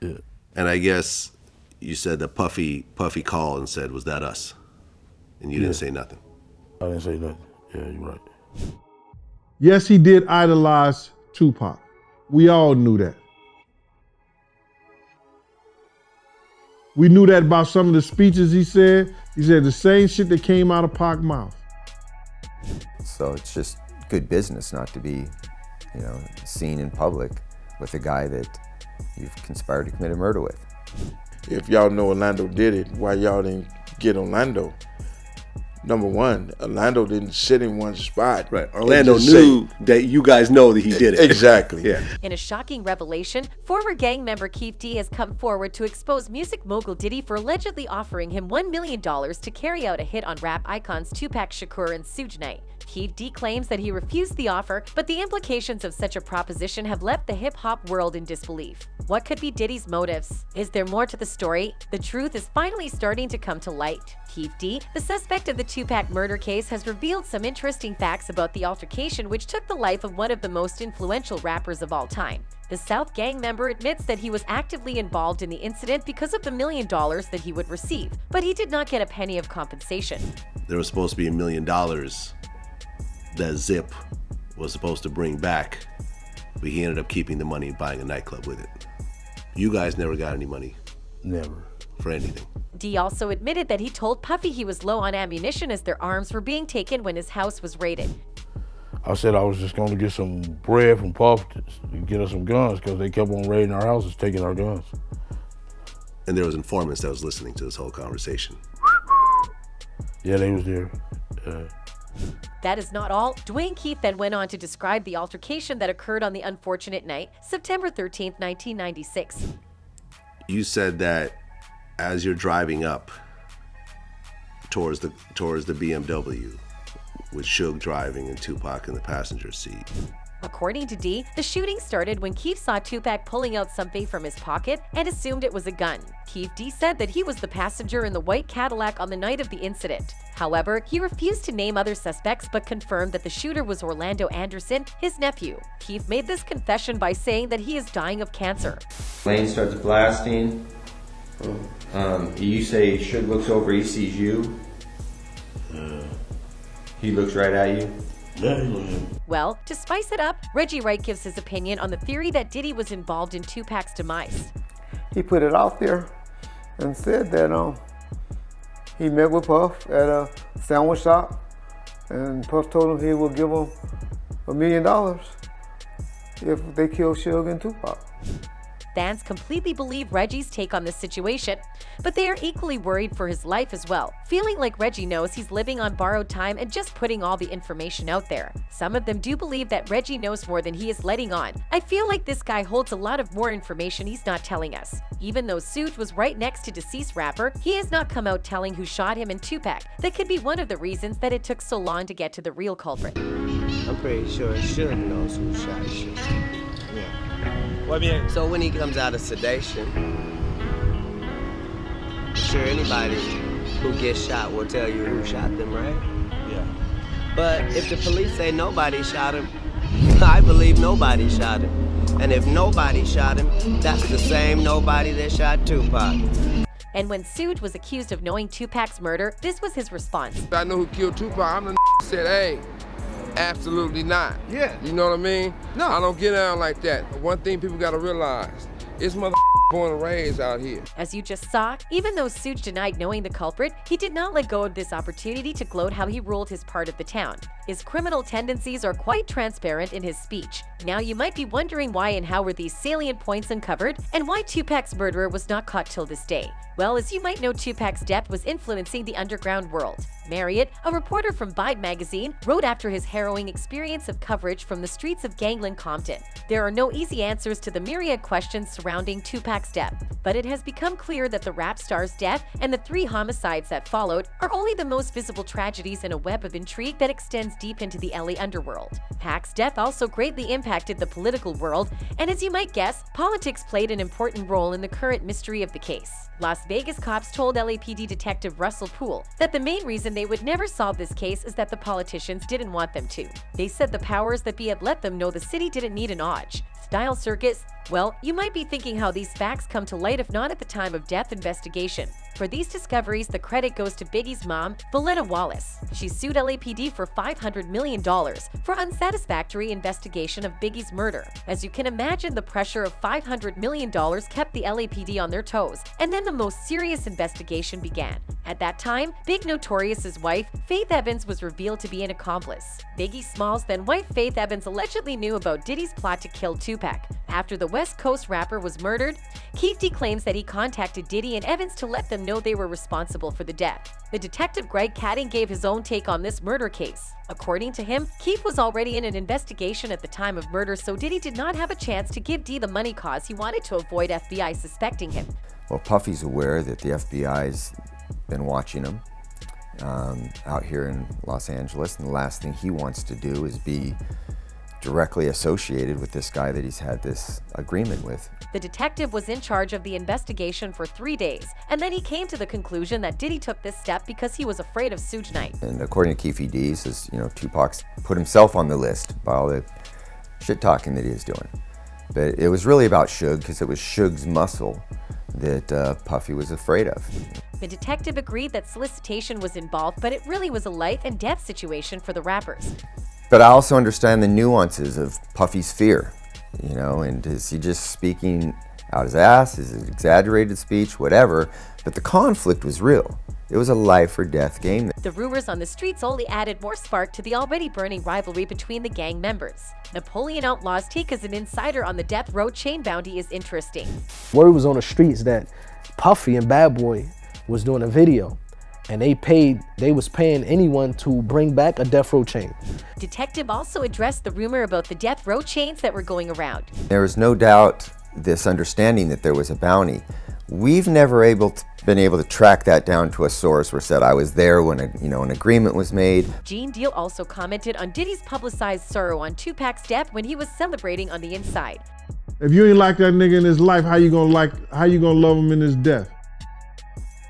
Yeah. And I guess you said that Puffy called and said, "Was that us?" And you didn't say nothing. I didn't say nothing. Yeah, you're right. Yes, he did idolize Tupac. We all knew that. We knew that about some of the speeches he said. He said the same shit that came out of Pac's mouth. So it's just good business not to be, seen in public with a guy that you've conspired to commit a murder with. If y'all know Orlando did it, why y'all didn't get Orlando? Number one, Orlando didn't sit in one spot. Right. Orlando knew that you guys know that he did it. Exactly. Yeah. In a shocking revelation, former gang member Keefe D has come forward to expose music mogul Diddy for allegedly offering him $1 million to carry out a hit on rap icons Tupac Shakur and Suge Knight. Keefe D claims that he refused the offer, but the implications of such a proposition have left the hip-hop world in disbelief. What could be Diddy's motives? Is there more to the story? The truth is finally starting to come to light. Keefe D, the suspect of the Tupac murder case, has revealed some interesting facts about the altercation which took the life of one of the most influential rappers of all time. The South gang member admits that he was actively involved in the incident because of the $1 million that he would receive, but he did not get a penny of compensation. There was supposed to be $1 million that Zip was supposed to bring back, but he ended up keeping the money and buying a nightclub with it. You guys never got any money. Never. For anything. D also admitted that he told Puffy he was low on ammunition as their arms were being taken when his house was raided. I said I was just going to get some bread from Puff to get us some guns because they kept on raiding our houses, taking our guns. And there was informants that was listening to this whole conversation. Yeah, they was there. That is not all. Dwayne Keefe then went on to describe the altercation that occurred on the unfortunate night, September 13th, 1996. You said that as you're driving up towards the BMW, with Suge driving and Tupac in the passenger seat. According to D, the shooting started when Keefe saw Tupac pulling out something from his pocket and assumed it was a gun. Keefe D said that he was the passenger in the white Cadillac on the night of the incident. However, he refused to name other suspects but confirmed that the shooter was Orlando Anderson, his nephew. Keefe made this confession by saying that he is dying of cancer. Lane starts blasting. You say Suge looks over, he sees you. He looks right at you. Well, to spice it up, Reggie Wright gives his opinion on the theory that Diddy was involved in Tupac's demise. He put it out there and said that he met with Puff at a sandwich shop, and Puff told him he would give him $1 million if they killed Suge and Tupac. Fans completely believe Reggie's take on this situation, but they are equally worried for his life as well, feeling like Reggie knows he's living on borrowed time and just putting all the information out there. Some of them do believe that Reggie knows more than he is letting on. I feel like this guy holds a lot of more information he's not telling us. Even though Suge was right next to deceased rapper, he has not come out telling who shot him and Tupac. That could be one of the reasons that it took so long to get to the real culprit. I'm pretty sure Suge knows who shot Suge. Yeah. So when he comes out of sedation, I'm sure anybody who gets shot will tell you who shot them, right? Yeah. But if the police say nobody shot him, I believe nobody shot him. And if nobody shot him, that's the same nobody that shot Tupac. And when Suge was accused of knowing Tupac's murder, this was his response. I know who killed Tupac. I'm the said, hey, absolutely not. Yeah. You know what I mean? No. I don't get down like that. One thing people gotta realize, it's mother born and raised out here. As you just saw, even though Suge denied knowing the culprit, he did not let go of this opportunity to gloat how he ruled his part of the town. His criminal tendencies are quite transparent in his speech. Now you might be wondering why and how were these salient points uncovered, and why Tupac's murderer was not caught till this day. Well, as you might know, Tupac's death was influencing the underground world. Marriott, a reporter from Vibe magazine, wrote after his harrowing experience of coverage from the streets of Gangland, Compton. There are no easy answers to the myriad questions surrounding Tupac's death, but it has become clear that the rap star's death and the 3 homicides that followed are only the most visible tragedies in a web of intrigue that extends deep into the LA underworld. Pac's death also greatly impacted the political world, and as you might guess, politics played an important role in the current mystery of the case. Las Vegas cops told LAPD detective Russell Poole that the main reason they would never solve this case is that the politicians didn't want them to. They said the powers that be had let them know the city didn't need an odds. dial circus? Well, you might be thinking how these facts come to light if not at the time of death investigation. For these discoveries, the credit goes to Biggie's mom, Voletta Wallace. She sued LAPD for $500 million for unsatisfactory investigation of Biggie's murder. As you can imagine, the pressure of $500 million kept the LAPD on their toes, and then the most serious investigation began. At that time, Big Notorious's wife, Faith Evans, was revealed to be an accomplice. Biggie Smalls' then-wife Faith Evans allegedly knew about Diddy's plot to kill Tupac. After the West Coast rapper was murdered, Keefe D claims that he contacted Diddy and Evans to let them know they were responsible for the death. The detective Greg Cading gave his own take on this murder case. According to him, Keefe was already in an investigation at the time of murder, so Diddy did not have a chance to give D the money cause he wanted to avoid FBI suspecting him. Well, Puffy's aware that the FBI's been watching him out here in Los Angeles, and the last thing he wants to do is be directly associated with this guy that he's had this agreement with. The detective was in charge of the investigation for 3 days, and then he came to the conclusion that Diddy took this step because he was afraid of Suge Knight. And according to Keefe D, he says, Tupac's put himself on the list by all the shit talking that he was doing. But it was really about Suge, because it was Suge's muscle that Puffy was afraid of. The detective agreed that solicitation was involved, but it really was a life and death situation for the rappers. But I also understand the nuances of Puffy's fear, and is he just speaking out his ass? Is it exaggerated speech? Whatever. But the conflict was real. It was a life or death game. The rumors on the streets only added more spark to the already burning rivalry between the gang members. Napoleon Outlaw's take as an insider on the death row chain bounty is interesting. Word was on the streets that Puffy and Bad Boy was doing a video, and they was paying anyone to bring back a death row chain. Detective also addressed the rumor about the death row chains that were going around. There was no doubt this understanding that there was a bounty. We've never been able to track that down to a source where said I was there when an agreement was made. Gene Deal also commented on Diddy's publicized sorrow on Tupac's death when he was celebrating on the inside. If you ain't like that nigga in his life, how you gonna love him in his death?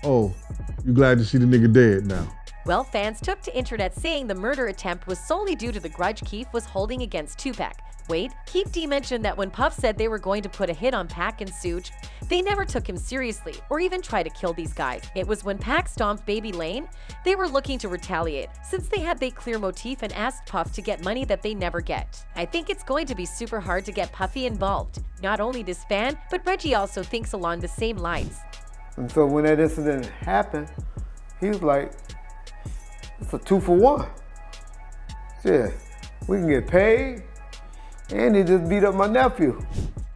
Oh, you glad to see the nigga dead now. Well, fans took to internet saying the murder attempt was solely due to the grudge Keefe was holding against Tupac. Wait, Keefe D mentioned that when Puff said they were going to put a hit on Pac and Suge, they never took him seriously or even tried to kill these guys. It was when Pac stomped Baby Lane, they were looking to retaliate, since they had their clear motif and asked Puff to get money that they never get. I think it's going to be super hard to get Puffy involved. Not only this fan, but Reggie also thinks along the same lines. And so when that incident happened, he was like, it's a 2-for-1. Yeah, we can get paid, and he just beat up my nephew.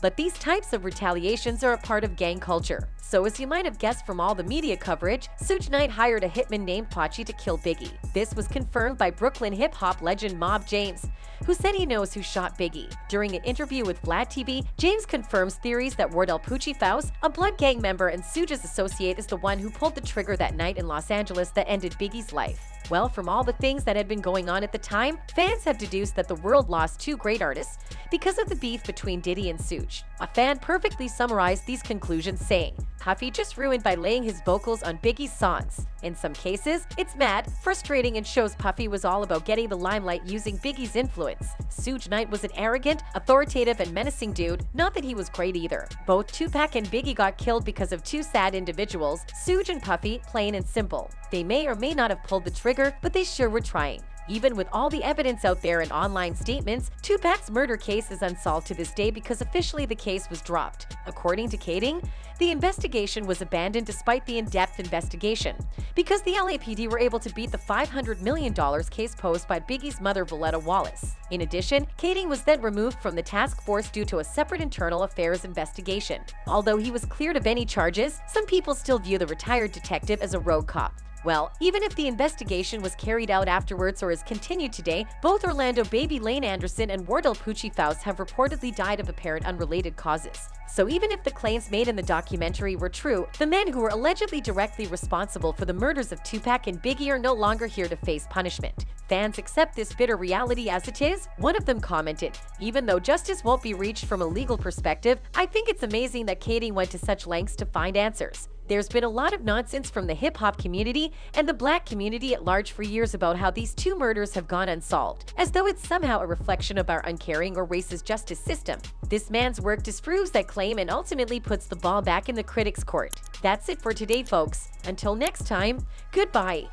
But these types of retaliations are a part of gang culture. So as you might have guessed from all the media coverage, Suge Knight hired a hitman named Pachi to kill Biggie. This was confirmed by Brooklyn hip-hop legend Mob James, who said he knows who shot Biggie. During an interview with Vlad TV, James confirms theories that Wardell Poochie Faust, a Blood Gang member and Suge's associate, is the one who pulled the trigger that night in Los Angeles that ended Biggie's life. Well, from all the things that had been going on at the time, fans have deduced that the world lost two great artists because of the beef between Diddy and Suge. A fan perfectly summarized these conclusions saying, Puffy just ruined by laying his vocals on Biggie's songs. In some cases, it's mad, frustrating, and shows Puffy was all about getting the limelight using Biggie's influence. Suge Knight was an arrogant, authoritative, and menacing dude, not that he was great either. Both Tupac and Biggie got killed because of two sad individuals, Suge and Puffy, plain and simple. They may or may not have pulled the trigger, but they sure were trying. Even with all the evidence out there and online statements, Tupac's murder case is unsolved to this day because officially the case was dropped. According to Kading, the investigation was abandoned despite the in-depth investigation, because the LAPD were able to beat the $500 million case posed by Biggie's mother, Voletta Wallace. In addition, Kading was then removed from the task force due to a separate internal affairs investigation. Although he was cleared of any charges, some people still view the retired detective as a rogue cop. Well, even if the investigation was carried out afterwards or is continued today, both Orlando Baby Lane Anderson and Wardell Poochie Faust have reportedly died of apparent unrelated causes. So even if the claims made in the documentary were true, the men who were allegedly directly responsible for the murders of Tupac and Biggie are no longer here to face punishment. Fans accept this bitter reality as it is. One of them commented, "Even though justice won't be reached from a legal perspective, I think it's amazing that Katie went to such lengths to find answers." There's been a lot of nonsense from the hip-hop community and the black community at large for years about how these two murders have gone unsolved, as though it's somehow a reflection of our uncaring or racist justice system. This man's work disproves that claim and ultimately puts the ball back in the critics' court. That's it for today, folks. Until next time, goodbye.